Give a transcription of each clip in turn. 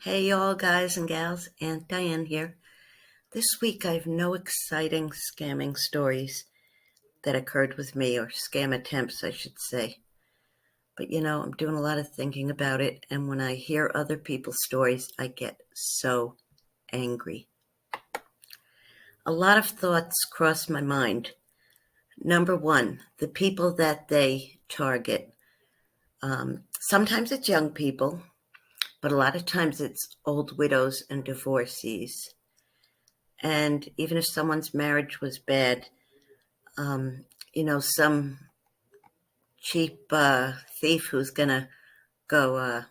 Hey, y'all, guys and gals, Aunt Diane here. This week I have no exciting scamming stories that occurred with me, or scam attempts, I should say. But I'm doing a lot of thinking about it, and when I hear other people's stories, I get so angry. A lot of thoughts cross my mind. Number one, the people that they target. Sometimes it's young people, but a lot of times it's old widows and divorcees. And even if someone's marriage was bad, some cheap thief who's going to go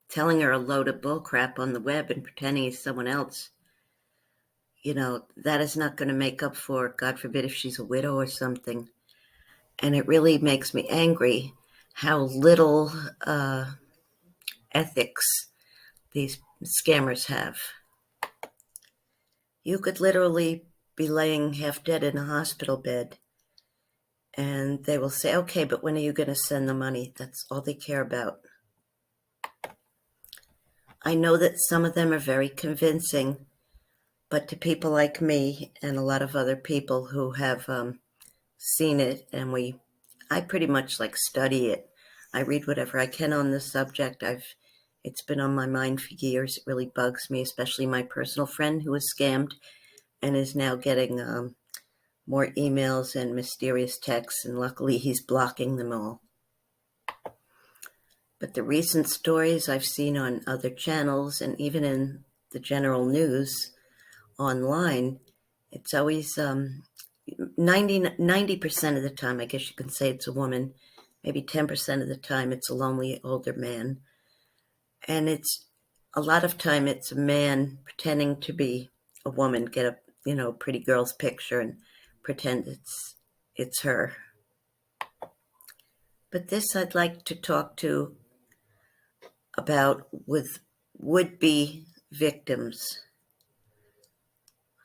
telling her a load of bullcrap on the web and pretending he's someone else, that is not going to make up for, God forbid, if she's a widow or something. And it really makes me angry how little ethics these scammers have. You could literally be laying half dead in a hospital bed, and they will say, okay, but when are you going to send the money? That's all they care about. I know that some of them are very convincing, but to people like me and a lot of other people who have seen it, and I pretty much study it. I read whatever I can on this subject. It's been on my mind for years. It really bugs me, especially my personal friend who was scammed and is now getting more emails and mysterious texts, and luckily he's blocking them all. But the recent stories I've seen on other channels and even in the general news online, it's always 90% of the time, I guess you can say it's a woman, maybe 10% of the time it's a lonely older man. And it's a lot of time it's a man pretending to be a woman, get a pretty girl's picture and pretend it's her. But this I'd like to talk to about with would-be victims.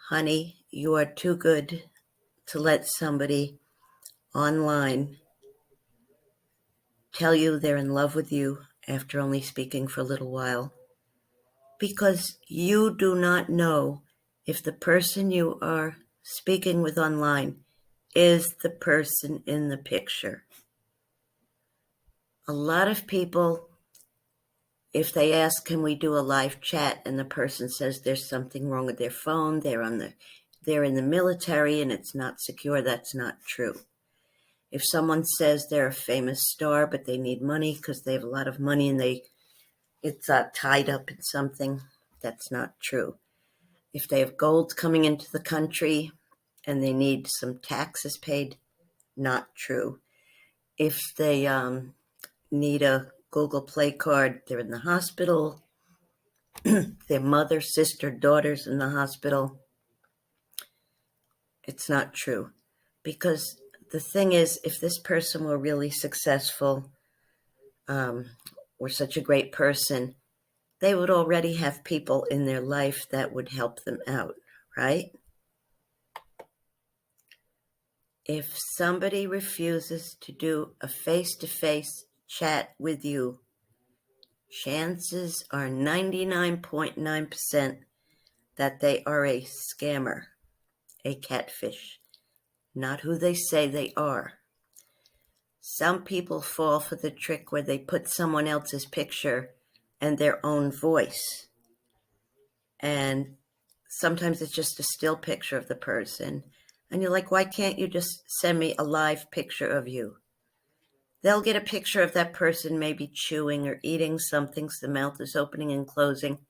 Honey, you are too good to let somebody online tell you they're in love with you after only speaking for a little while, because you do not know if the person you are speaking with online is the person in the picture. A lot of people, if they ask, can we do a live chat, and the person says there's something wrong with their phone, they're in the military and it's not secure, that's not true. If someone says they're a famous star but they need money because they have a lot of money and it's tied up in something, that's not true. If they have gold coming into the country and they need some taxes paid, not true. If they need a Google Play card, they're in the hospital, their mother, sister, daughter's in the hospital, it's not true. Because the thing is, if this person were really successful, or such a great person, they would already have people in their life that would help them out, right? If somebody refuses to do a face-to-face chat with you, chances are 99.9% that they are a scammer, a catfish, not who they say they are. Some people fall for the trick where they put someone else's picture and their own voice. And sometimes it's just a still picture of the person. And you're like, why can't you just send me a live picture of you? They'll get a picture of that person maybe chewing or eating something, so the mouth is opening and closing,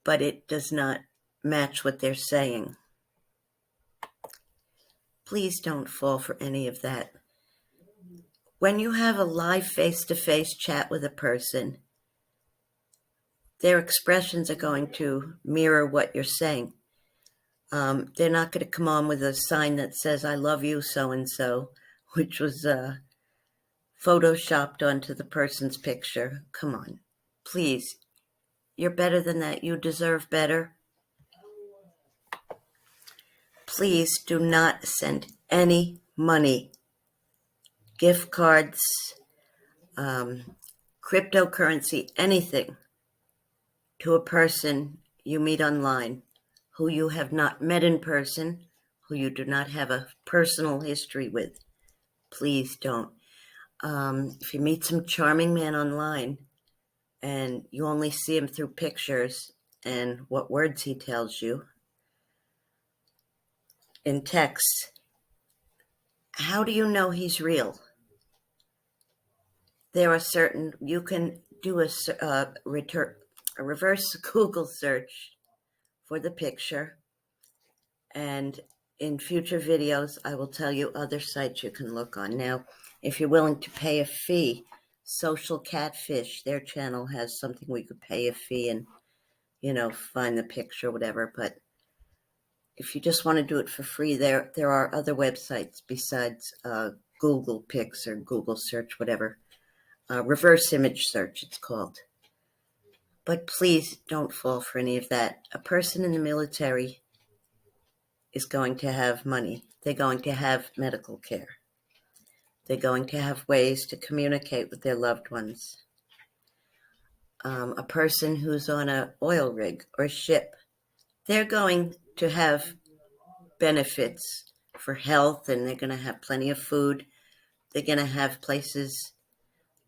but it does not match what they're saying. Please don't fall for any of that. When you have a live face-to-face chat with a person, their expressions are going to mirror what you're saying. They're not going to come on with a sign that says, I love you, so-and-so, which was photoshopped onto the person's picture. Come on, please. You're better than that. You deserve better. Please do not send any money, gift cards, cryptocurrency, anything, to a person you meet online who you have not met in person, who you do not have a personal history with. Please don't. If you meet some charming man online and you only see him through pictures and what words he tells you in text, how do you know he's real? There are certain, you can do a reverse Google search for the picture, and in future videos, I will tell you other sites you can look on. Now, if you're willing to pay a fee, Social Catfish, their channel has something where you could pay a fee and, find the picture, whatever. But if you just want to do it for free, there are other websites besides Google Pics or Google Search, whatever. Reverse image search, it's called. But please don't fall for any of that. A person in the military is going to have money. They're going to have medical care. They're going to have ways to communicate with their loved ones. A person who's on an oil rig or ship, they're going to have benefits for health, and they're going to have plenty of food. They're going to have places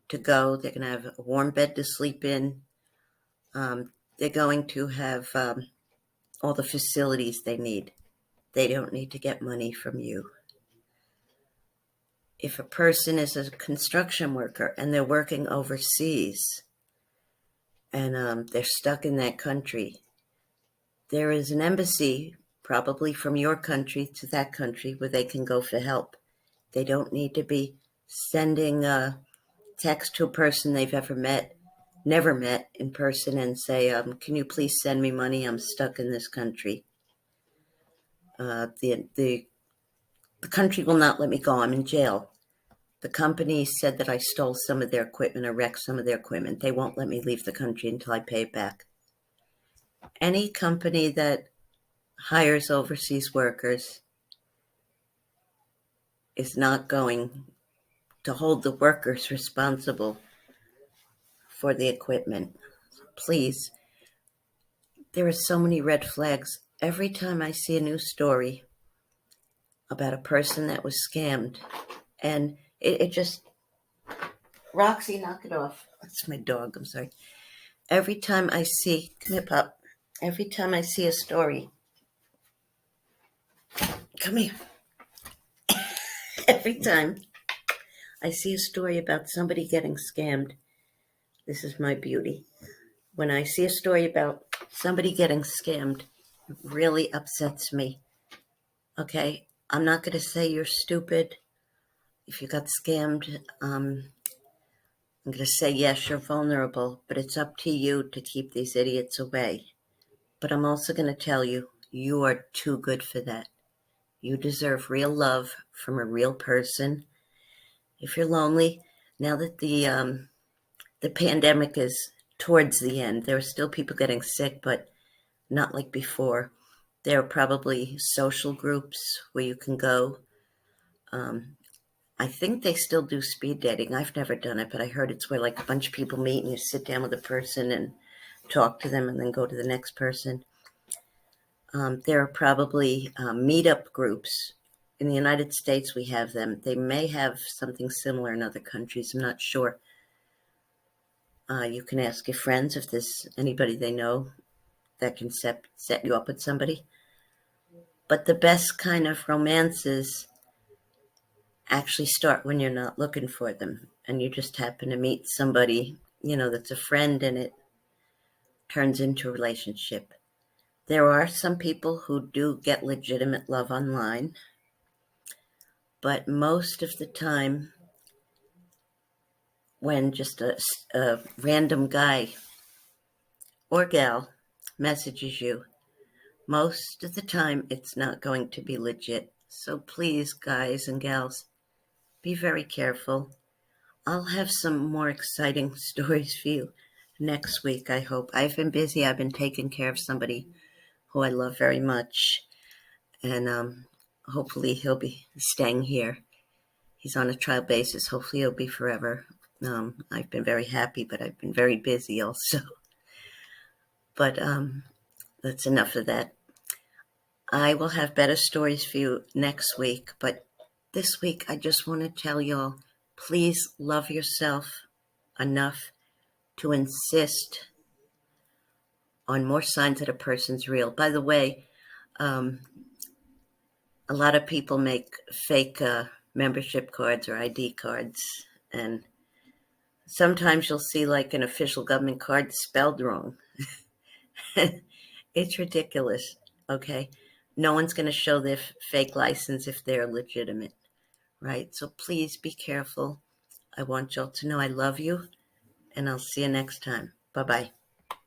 to go. They're going to have a warm bed to sleep in. They're going to have all the facilities they need. They don't need to get money from you. If a person is a construction worker and they're working overseas and they're stuck in that country, there is an embassy, probably from your country to that country, where they can go for help. They don't need to be sending a text to a person they've never met in person and say, can you please send me money? I'm stuck in this country. The country will not let me go. I'm in jail. The company said that I stole some of their equipment or wrecked some of their equipment. They won't let me leave the country until I pay it back. Any company that hires overseas workers is not going to hold the workers responsible for the equipment. Please, there are so many red flags. Every time I see a new story about a person that was scammed, and it just, Roxy, knock it off. That's my dog, I'm sorry. Every time I see, come here, pup. Every time I see a story, come here. Every time I see a story about somebody getting scammed, this is my beauty. When I see a story about somebody getting scammed, it really upsets me. Okay, I'm not going to say you're stupid. If you got scammed, I'm going to say, yes, you're vulnerable, but it's up to you to keep these idiots away. But I'm also going to tell you, you are too good for that. You deserve real love from a real person. If you're lonely, now that the pandemic is towards the end, there are still people getting sick, but not like before. There are probably social groups where you can go. I think they still do speed dating. I've never done it, but I heard it's where like a bunch of people meet and you sit down with a person and talk to them and then go to the next person. There are probably meetup groups. In the United States, we have them. They may have something similar in other countries. I'm not sure. You can ask your friends if there's anybody they know that can set you up with somebody. But the best kind of romances actually start when you're not looking for them and you just happen to meet somebody, that's a friend, and it turns into a relationship. There are some people who do get legitimate love online, but most of the time, when just a random guy or gal messages you, most of the time it's not going to be legit. So please, guys and gals, be very careful. I'll have some more exciting stories for you next week, I hope. I've been busy. I've been taking care of somebody who I love very much, and hopefully he'll be staying here. He's on a trial basis. Hopefully he'll be forever. I've been very happy, but I've been very busy also. But that's enough of that. I will have better stories for you next week, but this week I just want to tell y'all, please love yourself enough to insist on more signs that a person's real. By the way, a lot of people make fake membership cards or ID cards, and sometimes you'll see like an official government card spelled wrong. It's ridiculous, okay? No one's going to show their fake license if they're legitimate, right? So please be careful. I want y'all to know I love you, and I'll see you next time. Bye-bye.